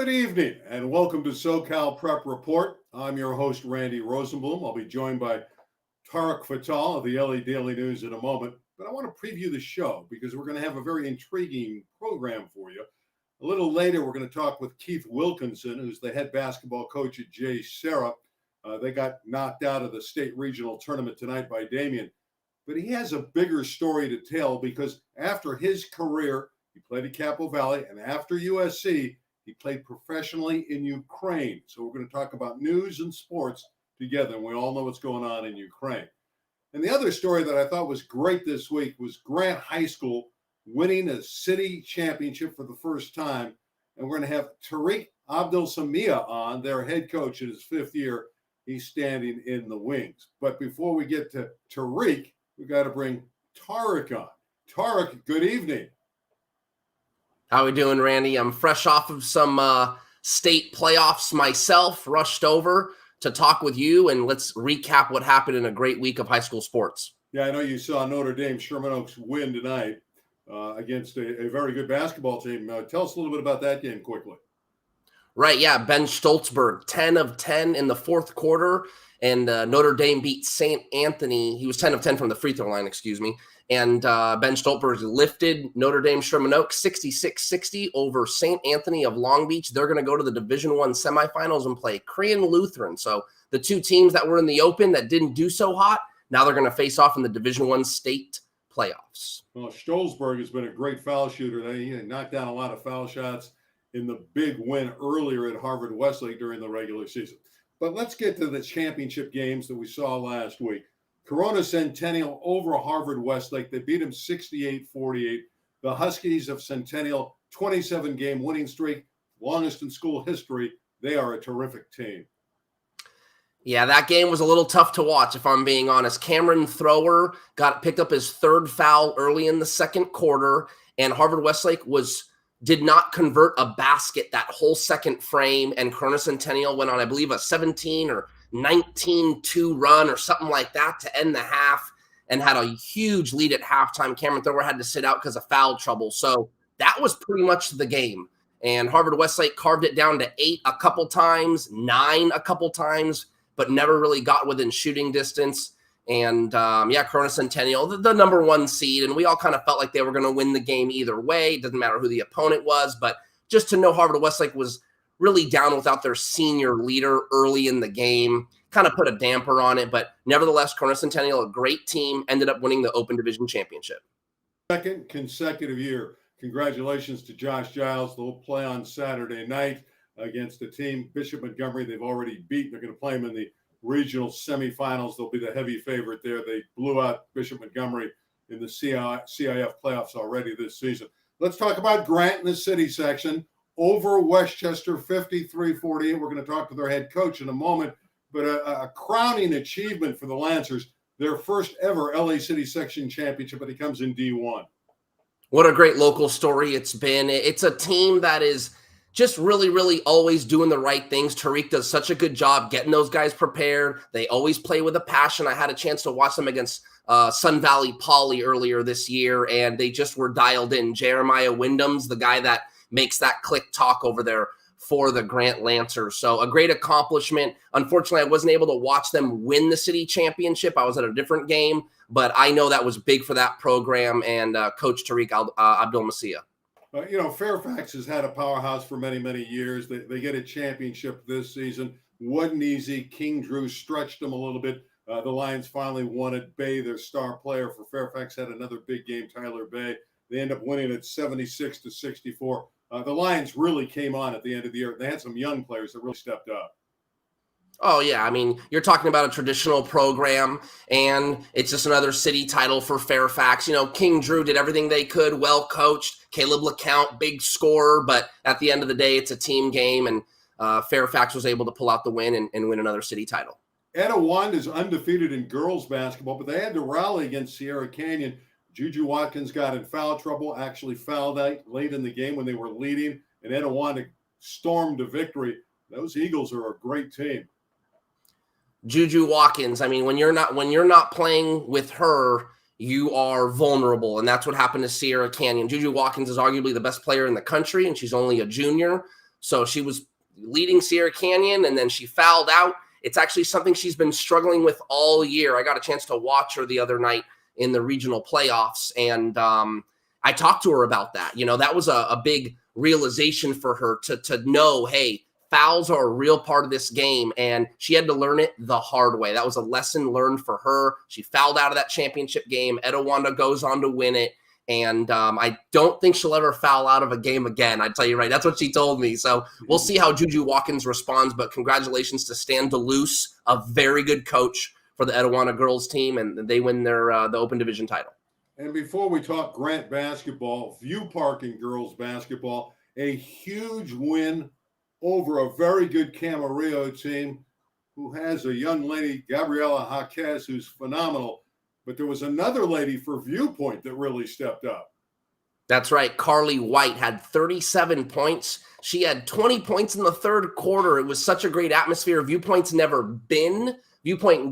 Good evening and welcome to SoCal Prep Report. I'm your host, Randy Rosenblum. I'll be joined by Tarek Abdelsameia of the LA Daily News in a moment, but I want to preview the show because we're going to have a very intriguing program for you. A little later, we're going to talk with Keith Wilkinson, who's the head basketball coach at Serra. They got knocked out of the state regional tournament tonight by Damien, but he has a bigger story to tell because after his career, he played at Capo Valley, and after USC, he played professionally in Ukraine. So we're going to talk about news and sports together, and we all know what's going on in Ukraine. And the other story that I thought was great this week was Grant High School winning a city championship for the first time. And we're going to have Tarek Abdelsameia on, their head coach in his fifth year. He's standing in the wings. But before we get to Tarek, we got to bring Tarek on. Tarek, good evening. How we doing, Randy? I'm fresh off of some state playoffs myself, rushed over to talk with you, and let's recap what happened in a great week of high school sports. Yeah, I know you saw Notre Dame Sherman Oaks win tonight against a very good basketball team. Tell us a little bit about that game quickly. Right, yeah, Ben Stoltzberg, 10 of 10 in the fourth quarter, and Notre Dame beat St. Anthony. He was 10 of 10 from the free throw line, and Ben Stoltzberg lifted Notre Dame Sherman Oaks 66-60 over St. Anthony of Long Beach. They're going to go to the Division I semifinals and play Korean Lutheran. So the two teams that were in the Open that didn't do so hot, now they're going to face off in the Division I state playoffs. Well, Stoltzberg has been a great foul shooter. He knocked down a lot of foul shots in the big win earlier at Harvard Westlake during the regular season. But let's get to the championship games that we saw last week. Corona Centennial over Harvard Westlake. They beat them 68-48. The Huskies of Centennial, 27-game winning streak, longest in school history. They are a terrific team. Yeah, that game was a little tough to watch, if I'm being honest. Cameron Thrower picked up his third foul early in the second quarter, and Harvard Westlake did not convert a basket that whole second frame, and Corona Centennial went on, I believe, a 17 or 19-2 run or something like that to end the half and had a huge lead at halftime. Cameron Thrower had to sit out because of foul trouble. So that was pretty much the game. And Harvard Westlake carved it down to 8 a couple times, 9 a couple times, but never really got within shooting distance. And Corona Centennial, the number one seed, and we all kind of felt like they were going to win the game either way. It doesn't matter who the opponent was, but just to know Harvard Westlake was really down without their senior leader early in the game kind of put a damper on it. But nevertheless, Corona Centennial, a great team, ended up winning the Open Division Championship. Second consecutive year. Congratulations to Josh Giles. They'll play on Saturday night against a team, Bishop Montgomery, they've already beat. They're going to play them in the regional semifinals. They'll be the heavy favorite there. They blew out Bishop Montgomery in the CIF playoffs already this season. Let's talk about Grant in the city section. Over Westchester, 53-48. We're going to talk to their head coach in a moment, but a crowning achievement for the Lancers, their first ever LA City section championship, but it comes in D1. What a great local story it's been. It's a team that is just really, really always doing the right things. Tarek does such a good job getting those guys prepared. They always play with a passion. I had a chance to watch them against Sun Valley Poly earlier this year, and they just were dialed in. Jeremiah Wyndham's the guy that makes that click talk over there for the Grant Lancers. So a great accomplishment. Unfortunately, I wasn't able to watch them win the city championship. I was at a different game, but I know that was big for that program and Coach Tarek Abdelsameia. Fairfax has had a powerhouse for many, many years. They get a championship this season. Wasn't easy. King Drew stretched them a little bit. The Lions finally wanted Bay, their star player for Fairfax, had another big game, Tyler Bay. They end up winning at 76-64. The Lions really came on at the end of the year. They had some young players that really stepped up. Oh, yeah. I mean, you're talking about a traditional program, and it's just another city title for Fairfax. King Drew did everything they could, well coached. Caleb LeCount, big scorer, but at the end of the day, it's a team game, and Fairfax was able to pull out the win and win another city title. Etiwanda is undefeated in girls basketball, but they had to rally against Sierra Canyon. Juju Watkins got in foul trouble, actually fouled out late in the game when they were leading, and Etiwanda stormed to victory. Those Eagles are a great team. Juju Watkins, I mean, when you're not playing with her, you are vulnerable, and that's what happened to Sierra Canyon. Juju Watkins is arguably the best player in the country, and she's only a junior, So she was leading Sierra Canyon, and then she fouled out. It's actually something she's been struggling with all year. I got a chance to watch her the other night in the regional playoffs, and I talked to her about that. That was a big realization for her to know, hey, fouls are a real part of this game, and she had to learn it the hard way. That was a lesson learned for her. She fouled out of that championship game. Etiwanda goes on to win it, and I don't think she'll ever foul out of a game again. I tell you right, that's what she told me. So we'll see how Juju Watkins responds, but congratulations to Stan DeLuce, a very good coach for the Etiwanda girls team, and they win their the Open Division title. And before we talk Grant basketball, View Park and girls basketball, a huge win over a very good Camarillo team who has a young lady, Gabriela Jaquez, who's phenomenal. But there was another lady for Viewpoint that really stepped up. That's right. Carly White had 37 points. She had 20 points in the third quarter. It was such a great atmosphere. Viewpoint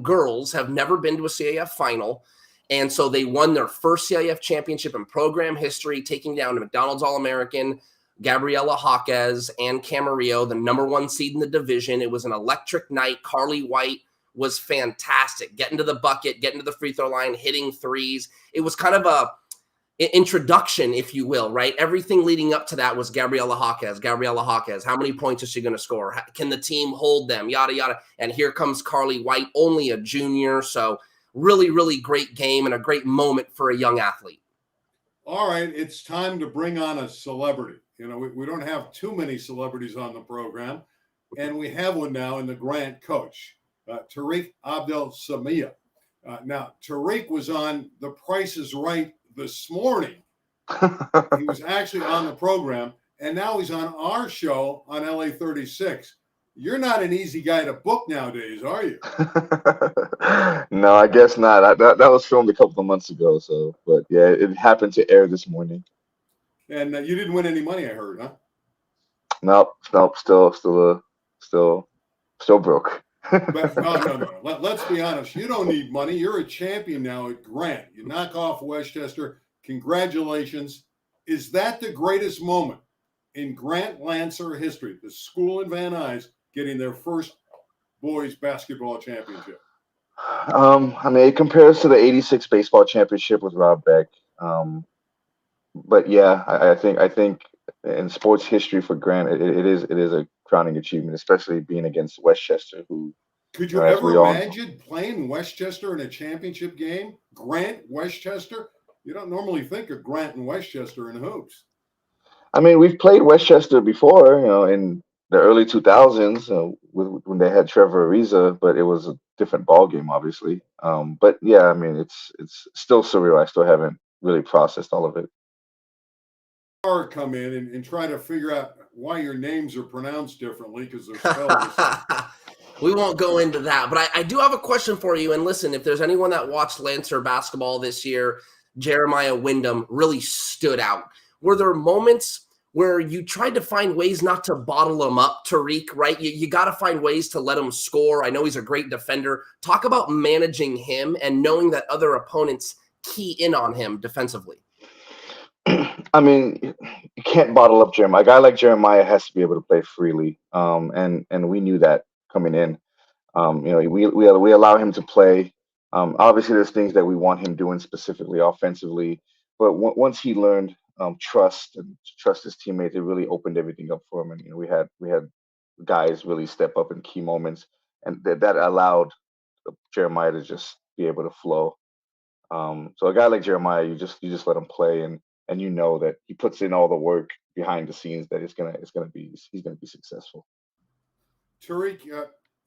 girls have never been to a CIF final. And so they won their first CIF championship in program history, taking down a McDonald's All-American, Gabriela Jaquez, and Camarillo, the number 1 seed in the division. It was an electric night. Carly White was fantastic, getting to the bucket, getting to the free throw line, hitting threes. It was kind of an introduction, if you will, right? Everything leading up to that was Gabriela Jaquez. How many points is she going to score? Can the team hold them? Yada, yada. And here comes Carly White, only a junior. So really, really great game and a great moment for a young athlete. All right, it's time to bring on a celebrity. We don't have too many celebrities on the program, and we have one now in the Grant coach, Tarek Abdelsameia. Now, Tarek was on The Price is Right this morning. He was actually on the program, and now he's on our show on LA 36. You're not an easy guy to book nowadays, are you? No, I guess not. That was filmed a couple of months ago, but yeah, it happened to air this morning. And you didn't win any money, I heard, huh? Nope. Still broke. But no. Let's be honest. You don't need money. You're a champion now at Grant. You knock off Westchester. Congratulations. Is that the greatest moment in Grant Lancer history? The school in Van Nuys getting their first boys basketball championship. It compares to the '86 baseball championship with Rob Beck. But yeah, I think in sports history for Grant, it is a crowning achievement, especially being against Westchester, who. Could you ever imagine playing Westchester in a championship game? Grant, Westchester? You don't normally think of Grant and Westchester in hoops. I mean, we've played Westchester before, in the early 2000s when they had Trevor Ariza, but it was a different ball game, obviously. But yeah, I mean, it's still surreal. I still haven't really processed all of it. Come in and try to figure out why your names are pronounced differently because they're spelled the same. We won't go into that, but I do have a question for you. And listen, if there's anyone that watched Lancer basketball this year, Jeremiah Wyndham really stood out. Were there moments where you tried to find ways not to bottle him up, Tarek, right? You got to find ways to let him score. I know he's a great defender. Talk about managing him and knowing that other opponents key in on him defensively. I mean, you can't bottle up Jeremiah. A guy like Jeremiah has to be able to play freely, and we knew that coming in. We allow him to play. Obviously, there's things that we want him doing specifically offensively, but once he learned trust his teammates, it really opened everything up for him. And we had guys really step up in key moments, and that allowed Jeremiah to just be able to flow. So a guy like Jeremiah, you just let him play, and you know that he puts in all the work behind the scenes that he's gonna be successful. Tarek,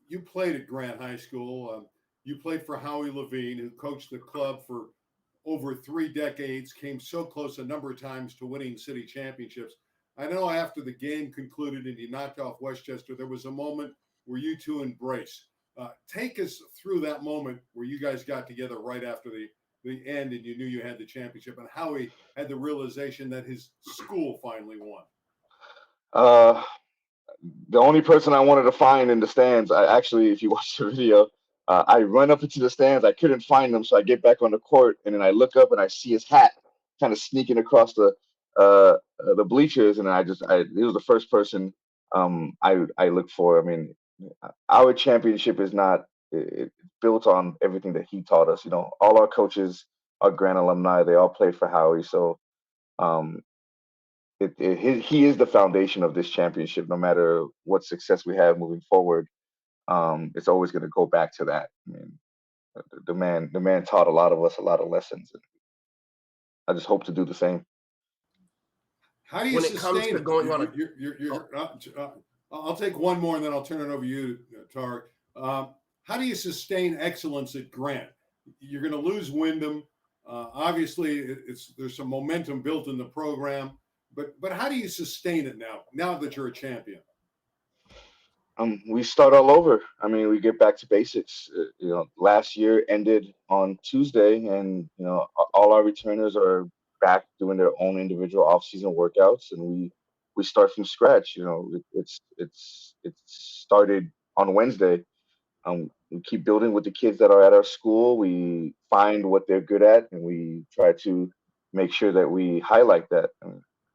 you played at Grant High School. You played for Howie Levine, who coached the club for over 3 decades, came so close a number of times to winning city championships. I know after the game concluded and you knocked off Westchester, there was a moment where you two embraced. Take us through that moment where you guys got together right after the end and you knew you had the championship, and how he had the realization that his school finally won. The only person I wanted to find in the stands, if you watch the video, I run up into the stands. I couldn't find him, so I get back on the court, and then I look up and I see his hat kind of sneaking across the bleachers, and he was the first person I look for. I mean, our championship is not built on everything that he taught us. All our coaches are Grant alumni. They all played for Howie, so um, he is the foundation of this championship. No matter what success we have moving forward, it's always going to go back to that. I mean, the man taught a lot of us a lot of lessons, and I just hope to do the same. How do you When it comes sustain to it? going on I'll take one more and then I'll turn it over to you, Tarek. How do you sustain excellence at Grant? You're going to lose Wyndham. Obviously, there's some momentum built in the program, but how do you sustain it now that you're a champion? We start all over. I mean, we get back to basics. Last year ended on Tuesday, and all our returners are back doing their own individual off-season workouts, and we start from scratch. It's started on Wednesday. We keep building with the kids that are at our school. We find what they're good at, and we try to make sure that we highlight that.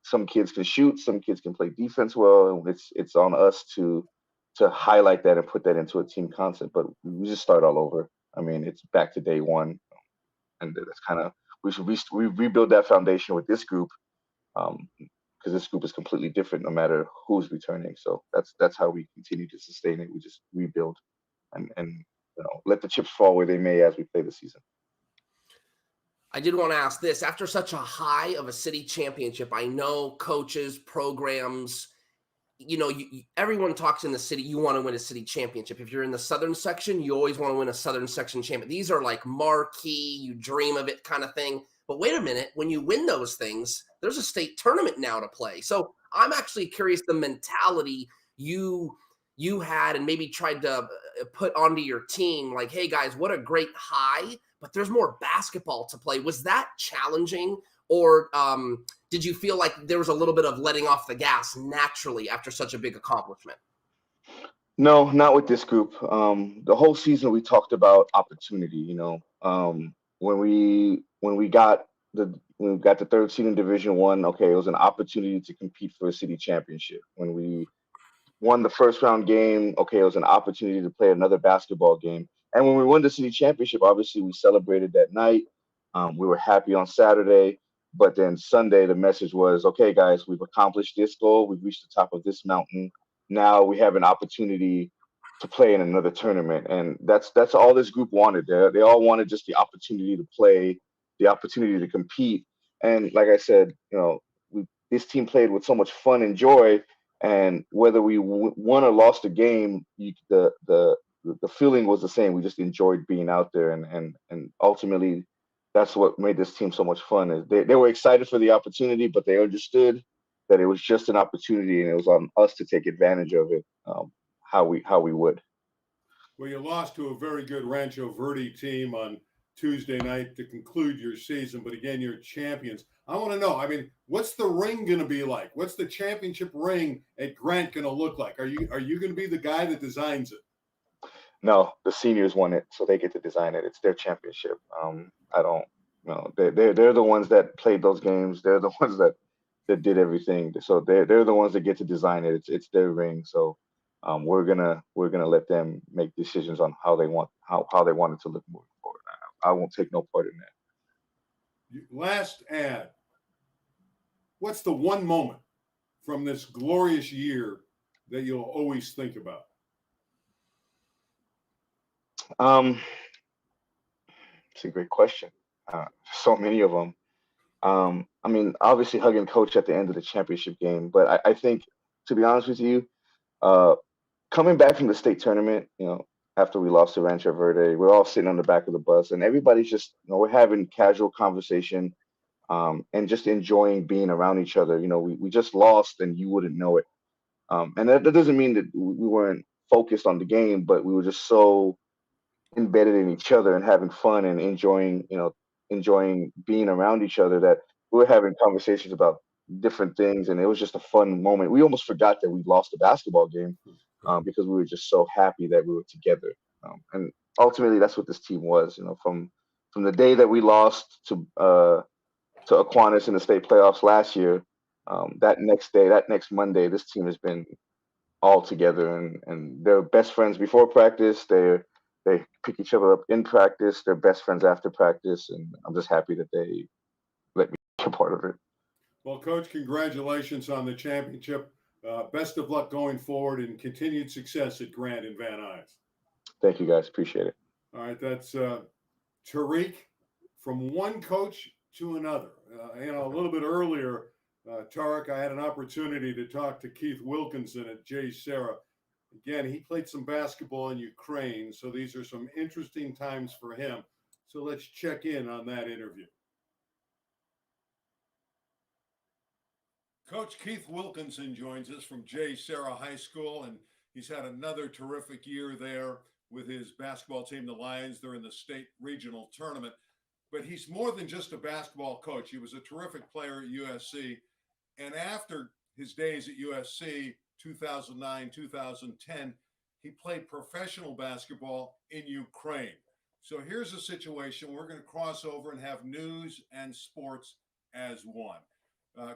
Some kids can shoot, some kids can play defense well, and it's on us to highlight that and put that into a team concept. But we just start all over. I mean, it's back to day one, and that's kind of we rebuild that foundation with this group, because this group is completely different no matter who's returning. So that's how we continue to sustain it. We just rebuild and let the chips fall where they may as we play the season. I did want to ask this. After such a high of a city championship, I know coaches, programs, everyone talks in the city, you want to win a city championship. If you're in the Southern section, you always want to win a Southern section champion. These are like marquee, you dream of it kind of thing. But wait a minute, when you win those things, there's a state tournament now to play. So I'm actually curious the mentality you had and maybe tried to put onto your team, like, hey guys, what a great high, but there's more basketball to play. Was that challenging, or did you feel like there was a little bit of letting off the gas naturally after such a big accomplishment? No, not with this group. The whole season we talked about opportunity. When we got the third seed in Division One, okay, it was an opportunity to compete for a city championship. When we won the first round game, okay, it was an opportunity to play another basketball game. And when we won the city championship, obviously we celebrated that night. We were happy on Saturday, but then Sunday the message was, okay, guys, we've accomplished this goal. We've reached the top of this mountain. Now we have an opportunity to play in another tournament, and that's all this group wanted. They all wanted just the opportunity to play, the opportunity to compete. And like I said, this team played with so much fun and joy, and whether we won or lost a game, the feeling was the same. We just enjoyed being out there, and ultimately, that's what made this team so much fun. Is they were excited for the opportunity, but they understood that it was just an opportunity, and it was on us to take advantage of it. How we would. Well, you lost to a very good Rancho Verde team on Tuesday night to conclude your season, but again, you're champions. I want to know, I mean, what's the ring going to be like? What's the championship ring at Grant going to look like? Are you going to be the guy that designs it? No, the seniors won it, so they get to design it. It's their championship. I don't know. They're the ones that played those games. They're the ones that did everything. So they're the ones that get to design it. It's their ring. So we're gonna let them make decisions on how they want it to look moving forward. I won't take no part in that. Last ad. What's the one moment from this glorious year that you'll always think about? It's a great question. So many of them. I mean, obviously hugging coach at the end of the championship game, but I think, to be honest with you, coming back from the state tournament, after we lost to Rancho Verde, we're all sitting on the back of the bus, and everybody's just, we're having casual conversation, and just enjoying being around each other. We just lost, and you wouldn't know it. And that doesn't mean that we weren't focused on the game, but we were just so embedded in each other and having fun and enjoying being around each other, that we were having conversations about different things, and it was just a fun moment. We almost forgot that we lost the basketball game, because we were just so happy that we were together. And ultimately, that's what this team was. From the day that we lost to Aquinas in the state playoffs last year, that next Monday, this team has been all together, and they're best friends before practice. They pick each other up in practice. They're best friends after practice, and I'm just happy that they let me be a part of it. Well, Coach, congratulations on the championship. Best of luck going forward and continued success at Grant and Van Nuys. Thank you, guys. Appreciate it. All right, that's Tarek, from one coach to another. A little bit earlier, Tarek, I had an opportunity to talk to Keith Wilkinson at Serra. Again, he played some basketball in Ukraine, so these are some interesting times for him. So let's check in on that interview. Coach Keith Wilkinson joins us from Serra High School, and he's had another terrific year there with his basketball team, the Lions. They're in the state regional tournament. But he's more than just a basketball coach. He was a terrific player at USC. And after his days at USC, 2009, 2010, he played professional basketball in Ukraine. So here's a situation. We're going to cross over and have news and sports as one.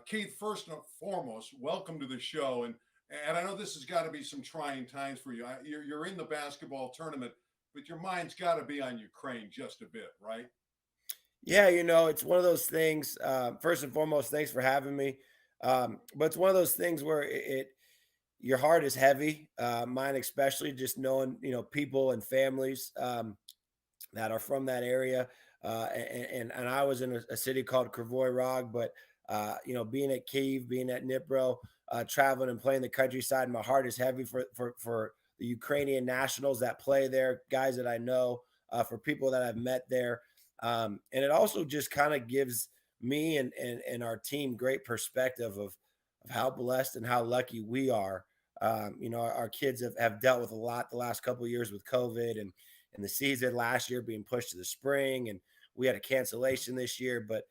Keith, first and foremost, welcome to the show. And I know this has got to be some trying times for you. You're in the basketball tournament, but your mind's got to be on Ukraine just a bit, right? Yeah, it's one of those things. First and foremost, thanks for having me. But it's one of those things where your heart is heavy. Mine especially, just knowing people and families that are from that area. And I was in a city called Kryvyi Rog, but being at Kyiv, being at Dnipro, traveling and playing the countryside, my heart is heavy for the Ukrainian nationals that play there, guys that I know, for people that I've met there. And it also just kind of gives me and our team great perspective of how blessed and how lucky we are. Our kids have dealt with a lot the last couple of years with COVID and the season last year being pushed to the spring, and we had a cancellation this year. But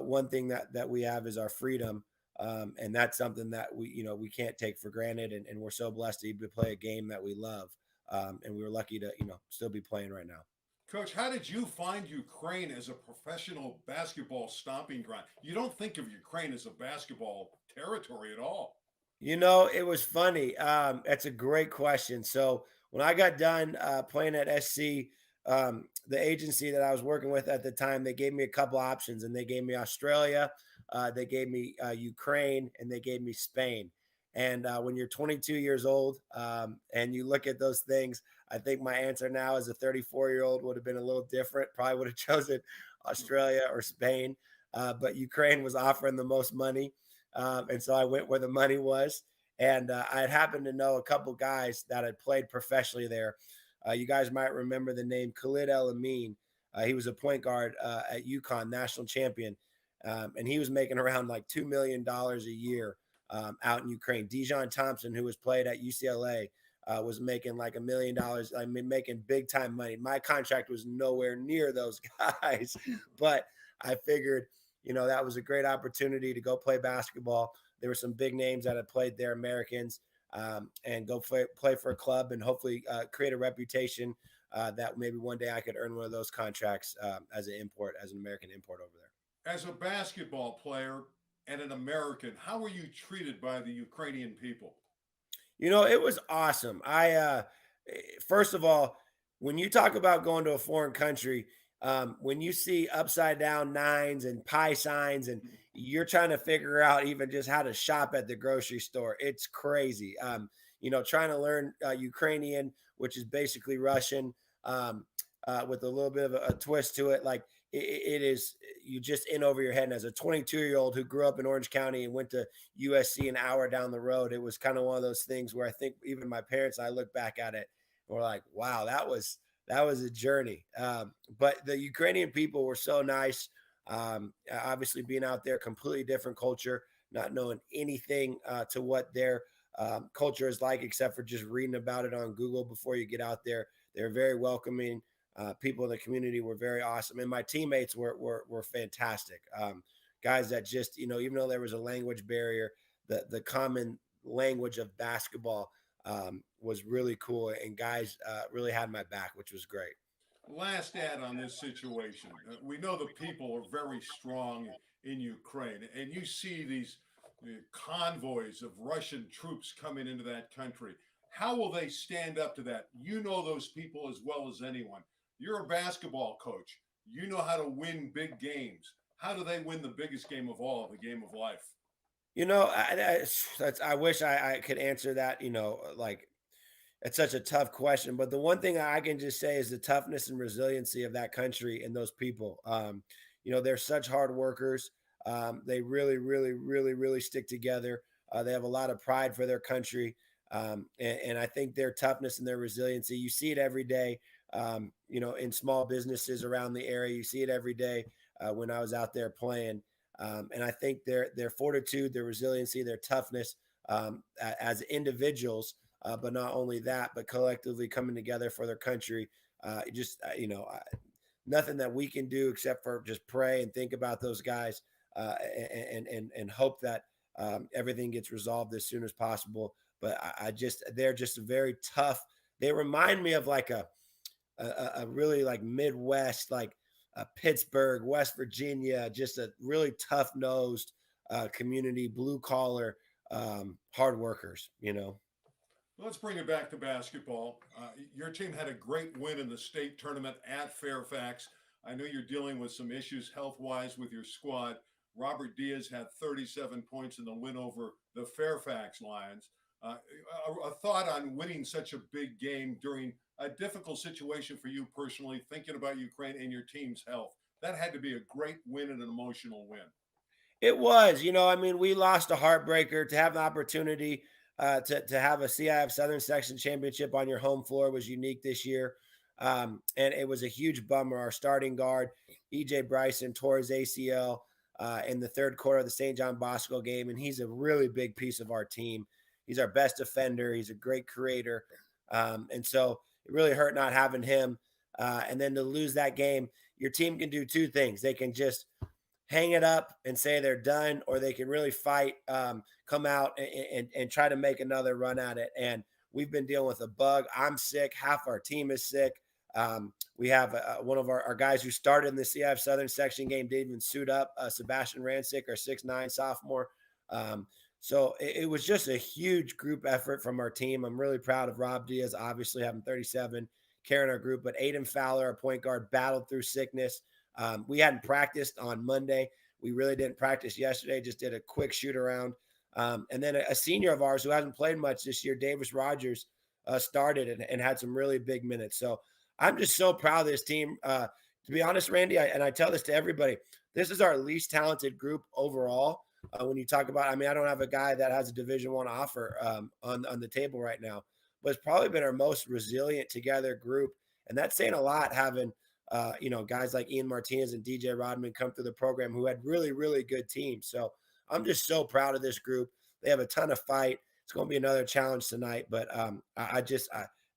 one thing that we have is our freedom. And that's something that we can't take for granted. And we're so blessed to play a game that we love. And we were lucky to, still be playing right now. Coach, how did you find Ukraine as a professional basketball stomping ground? You don't think of Ukraine as a basketball territory at all. It was funny. That's a great question. So when I got done playing at SC, the agency that I was working with at the time, they gave me a couple options, and they gave me Australia, they gave me Ukraine, and they gave me Spain. And when you're 22 years old and you look at those things, I think my answer now as a 34-year-old would have been a little different. Probably would have chosen Australia or Spain, but Ukraine was offering the most money. And so I went where the money was. And I had happened to know a couple guys that had played professionally there. You guys might remember the name Khalid El Amin. He was a point guard at UConn, national champion. And he was making around like $2 million a year out in Ukraine. Dijon Thompson, who was played at UCLA, was making like $1 million. I mean, making big time money. My contract was nowhere near those guys, but I figured, that was a great opportunity to go play basketball. There were some big names that had played there, Americans, and go play for a club and hopefully create a reputation that maybe one day I could earn one of those contracts as an American import over there. As a basketball player and an American, how were you treated by the Ukrainian people? It was awesome. First of all, when you talk about going to a foreign country, when you see upside down nines and pi signs and you're trying to figure out even just how to shop at the grocery store, it's crazy. Trying to learn Ukrainian, which is basically Russian, with a little bit of a twist to it. Like it is, you just in over your head. And as a 22-year-old who grew up in Orange County and went to USC an hour down the road, it was kind of one of those things where I think even my parents and I look back at it and we're like, wow, that was a journey. But the Ukrainian people were so nice. Obviously being out there, completely different culture, not knowing anything to what their culture is like, except for just reading about it on Google before you get out there. They're very welcoming. People in the community were very awesome. And my teammates were fantastic. Guys that just, even though there was a language barrier, the common language of basketball was really cool, and guys really had my back, which was great. Last ad on this situation. We know the people are very strong in Ukraine, and you see these convoys of Russian troops coming into that country. How will they stand up to that? You know those people as well as anyone. You're a basketball coach. You know how to win big games. How do they win the biggest game of all, the game of life? I wish I could answer that, like it's such a tough question. But the one thing I can just say is the toughness and resiliency of that country and those people. They're such hard workers. They really, really, really, really stick together. They have a lot of pride for their country. And I think their toughness and their resiliency, you see it every day, in small businesses around the area. You see it every day when I was out there playing. And I think their fortitude, their resiliency, their toughness as individuals, but not only that, but collectively coming together for their country. Nothing that we can do except for just pray and think about those guys and hope that everything gets resolved as soon as possible. But they're just very tough. They remind me of like a really like Midwest, like Pittsburgh, West Virginia, just a really tough nosed community, blue collar, hard workers. Let's bring it back to basketball. Your team had a great win in the state tournament at Fairfax. I know you're dealing with some issues health-wise with your squad. Robert Diaz had 37 points in the win over the Fairfax Lions. A thought on winning such a big game during a difficult situation for you personally, thinking about Ukraine and your team's health. That had to be a great win and an emotional win. It was, we lost a heartbreaker. To have the opportunity to have a CIF Southern Section Championship on your home floor was unique this year. And it was a huge bummer. Our starting guard, E.J. Bryson, tore his ACL in the third quarter of the St. John Bosco game, and he's a really big piece of our team. He's our best defender. He's a great creator. And so it really hurt not having him. And then to lose that game, your team can do two things. They can just hang it up and say they're done, or they can really fight, come out and try to make another run at it. And we've been dealing with a bug. I'm sick. Half our team is sick. We have one of our guys who started in the CIF Southern Section game didn't even suit up, Sebastian Rancic, our 6'9" sophomore. So it was just a huge group effort from our team. I'm really proud of Rob Diaz, obviously having 37, carrying our group, but Aiden Fowler, our point guard, battled through sickness. We hadn't practiced on Monday. We really didn't practice yesterday, just did a quick shoot around. And then a senior of ours who hasn't played much this year, Davis Rogers, started and had some really big minutes. So I'm just so proud of this team. To be honest, Randy, I tell this to everybody, this is our least talented group overall. When you talk about, I don't have a guy that has a Division I offer on the table right now, but it's probably been our most resilient together group. And that's saying a lot, having, guys like Ian Martinez and DJ Rodman come through the program who had really, really good teams. So I'm just so proud of this group. They have a ton of fight. It's going to be another challenge tonight, but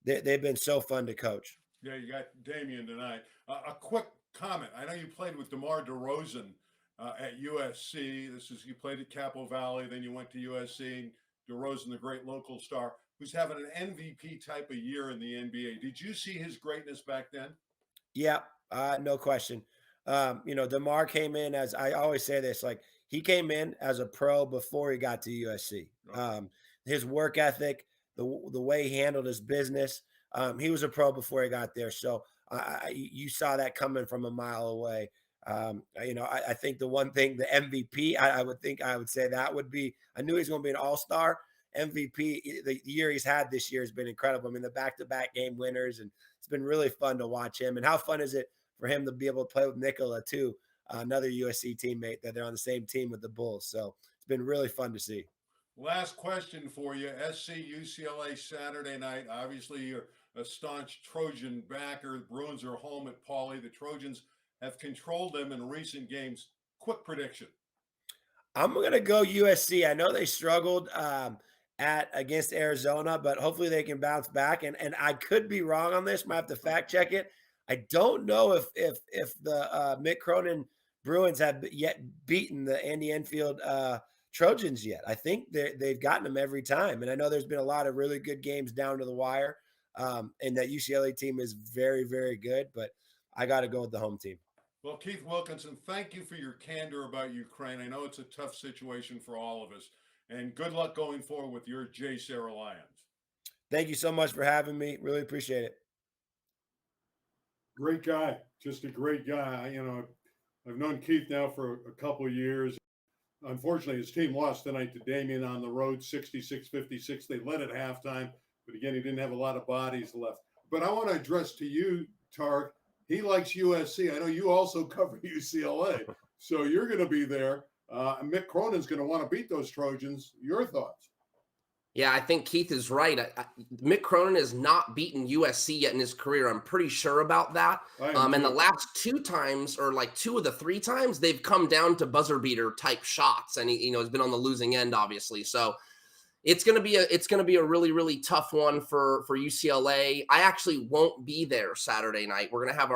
they've been so fun to coach. Yeah, you got Damian tonight. A quick comment. I know you played with DeMar DeRozan at USC. You played at Capo Valley, then you went to USC. DeRozan, the great local star, who's having an MVP type of year in the NBA. Did you see his greatness back then? Yeah, no question. DeMar came in, as I always say this, like he came in as a pro before he got to USC. Okay. His work ethic, the way he handled his business, he was a pro before he got there. So you saw that coming from a mile away. I think the one thing, the MVP, I would say that would be, I knew he's going to be an all-star. MVP, the year he's had this year has been incredible. The back-to-back game winners, and it's been really fun to watch him. And how fun is it for him to be able to play with Nikola too, another USC teammate, that they're on the same team with the Bulls. So it's been really fun to see. Last question for you. SC UCLA Saturday night. Obviously, you're a staunch Trojan backer. The Bruins are home at Pauley. The Trojans have controlled them in recent games. Quick prediction. I'm going to go USC. I know they struggled against Arizona, but hopefully they can bounce back. And I could be wrong on this. Might have to fact check it. I don't know if the Mick Cronin Bruins have yet beaten the Andy Enfield Trojans yet. I think they've gotten them every time. And I know there's been a lot of really good games down to the wire. And that UCLA team is very, very good. But I got to go with the home team. Well, Keith Wilkinson, thank you for your candor about Ukraine. I know it's a tough situation for all of us. And good luck going forward with your J. Serra Lions. Thank you so much for having me. Really appreciate it. Great guy, just a great guy. I've known Keith now for a couple of years. Unfortunately, his team lost tonight to Damien on the road, 66-56. They led at halftime, but again, he didn't have a lot of bodies left. But I want to address to you, Tarek. He likes USC. I know you also cover UCLA, so you're going to be there. Mick Cronin's going to want to beat those Trojans. Your thoughts? Yeah, I think Keith is right. Mick Cronin has not beaten USC yet in his career. I'm pretty sure about that. And the last two times, or like two of the three times, they've come down to buzzer beater type shots, and he, has been on the losing end, obviously. So it's gonna be a really, really tough one for UCLA. I actually won't be there Saturday night. We're gonna have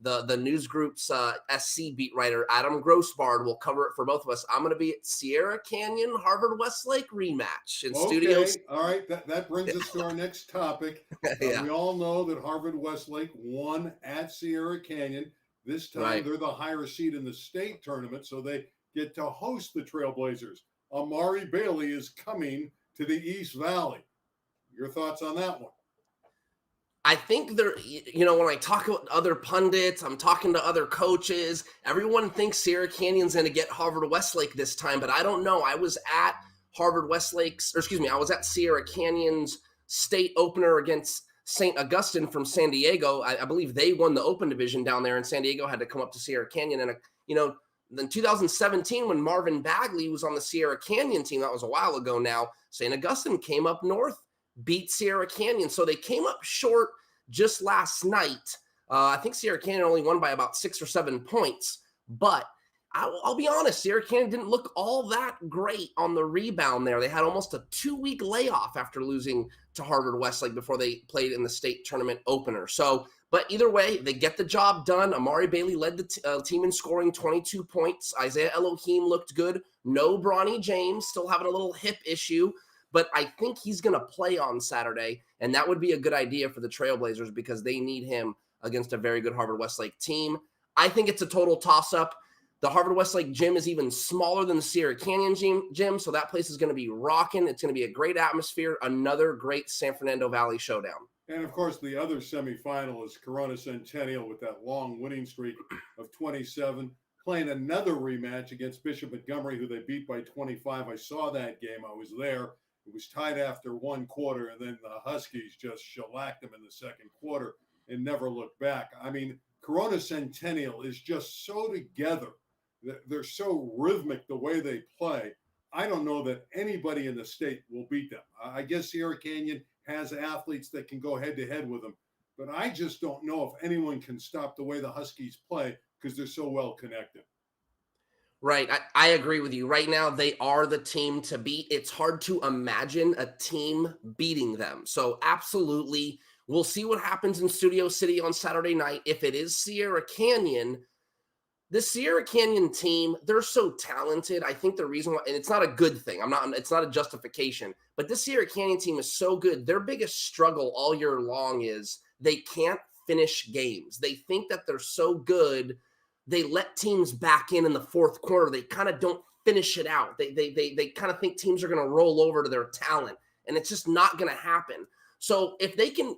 the news group's SC beat writer, Adam Grossbard, will cover it for both of us. I'm going to be at Sierra Canyon Harvard Westlake rematch in studios. All right. That brings us to our next topic. We all know that Harvard Westlake won at Sierra Canyon. This time they're the higher seed in the state tournament, so they get to host the Trailblazers. Amari Bailey is coming to the East Valley. Your thoughts on that one? I think when I talk to other pundits, I'm talking to other coaches, everyone thinks Sierra Canyon's going to get Harvard Westlake this time, but I don't know. I was at I was at Sierra Canyon's state opener against St. Augustine from San Diego. I believe they won the open division down there, and San Diego had to come up to Sierra Canyon. And, in 2017, when Marvin Bagley was on the Sierra Canyon team, that was a while ago now, St. Augustine came up north, beat Sierra Canyon. So they came up short just last night. I think Sierra Canyon only won by about 6 or 7 points, but I'll be honest, Sierra Canyon didn't look all that great on the rebound there. They had almost a 2-week layoff after losing to Harvard Westlake before they played in the state tournament opener. So, but either way, they get the job done. Amari Bailey led the team in scoring 22 points. Isaiah Elohim looked good. No Bronny James, still having a little hip issue. But I think he's going to play on Saturday, and that would be a good idea for the Trailblazers because they need him against a very good Harvard Westlake team. I think it's a total toss-up. The Harvard Westlake gym is even smaller than the Sierra Canyon gym, so that place is going to be rocking. It's going to be a great atmosphere, another great San Fernando Valley showdown. And, of course, the other semifinal is Corona Centennial with that long winning streak of 27, playing another rematch against Bishop Montgomery, who they beat by 25. I saw that game. I was there. It was tied after one quarter, and then the Huskies just shellacked them in the second quarter and never looked back. I mean, Corona Centennial is just so together. They're so rhythmic the way they play. I don't know that anybody in the state will beat them. I guess Sierra Canyon has athletes that can go head-to-head with them, but I just don't know if anyone can stop the way the Huskies play because they're so well connected. Right. I agree with you. Right now, they are the team to beat. It's hard to imagine a team beating them. So absolutely, we'll see what happens in Studio City on Saturday night. If it is Sierra Canyon, the Sierra Canyon team, they're so talented. I think the reason why, and it's not a good thing. It's not a justification, but this Sierra Canyon team is so good. Their biggest struggle all year long is they can't finish games. They think that they're so good. They let teams back in the fourth quarter. They kind of don't finish it out. They kind of think teams are going to roll over to their talent, and it's just not going to happen. So if they can,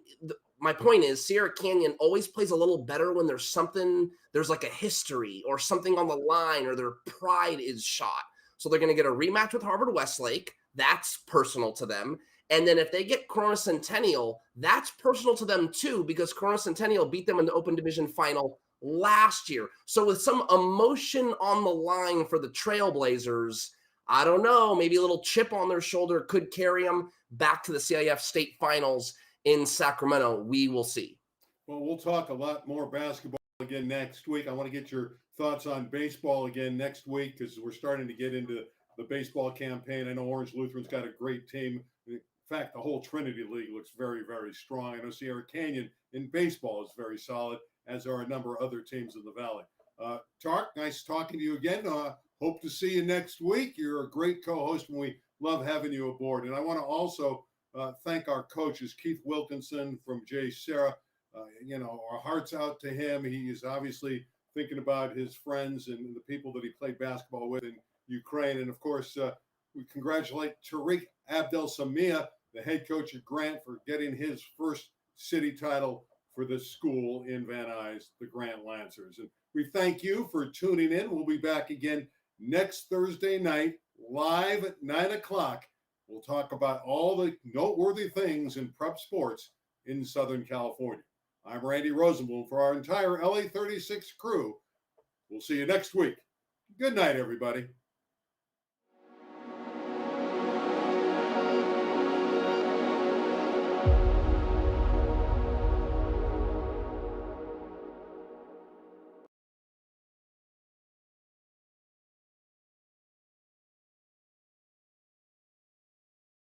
my point is Sierra Canyon always plays a little better when there's like a history or something on the line or their pride is shot. So they're going to get a rematch with Harvard Westlake. That's personal to them. And then if they get Corona Centennial, that's personal to them too, because Corona Centennial beat them in the Open Division final last year. So with some emotion on the line for the Trailblazers, I don't know, maybe a little chip on their shoulder could carry them back to the CIF state finals in Sacramento. We will see. Well, we'll talk a lot more basketball again next week. I want to get your thoughts on baseball again next week because we're starting to get into the baseball campaign. I know Orange Lutheran's got a great team. In fact, the whole Trinity League looks very, very strong. I know Sierra Canyon in baseball is very solid, as are a number of other teams in the Valley. Tarek, nice talking to you again. Hope to see you next week. You're a great co-host, and we love having you aboard. And I want to also thank our coaches, Keith Wilkinson from J. Serra. Our hearts out to him. He is obviously thinking about his friends and the people that he played basketball with in Ukraine. And, of course, we congratulate Tarek Abdelsameia the head coach at Grant, for getting his first city title for the school in Van Nuys, the Grant Lancers. And we thank you for tuning in. We'll be back again next Thursday night, live at 9 o'clock. We'll talk about all the noteworthy things in prep sports in Southern California. I'm Randy Rosenblum for our entire LA 36 crew. We'll see you next week. Good night, everybody.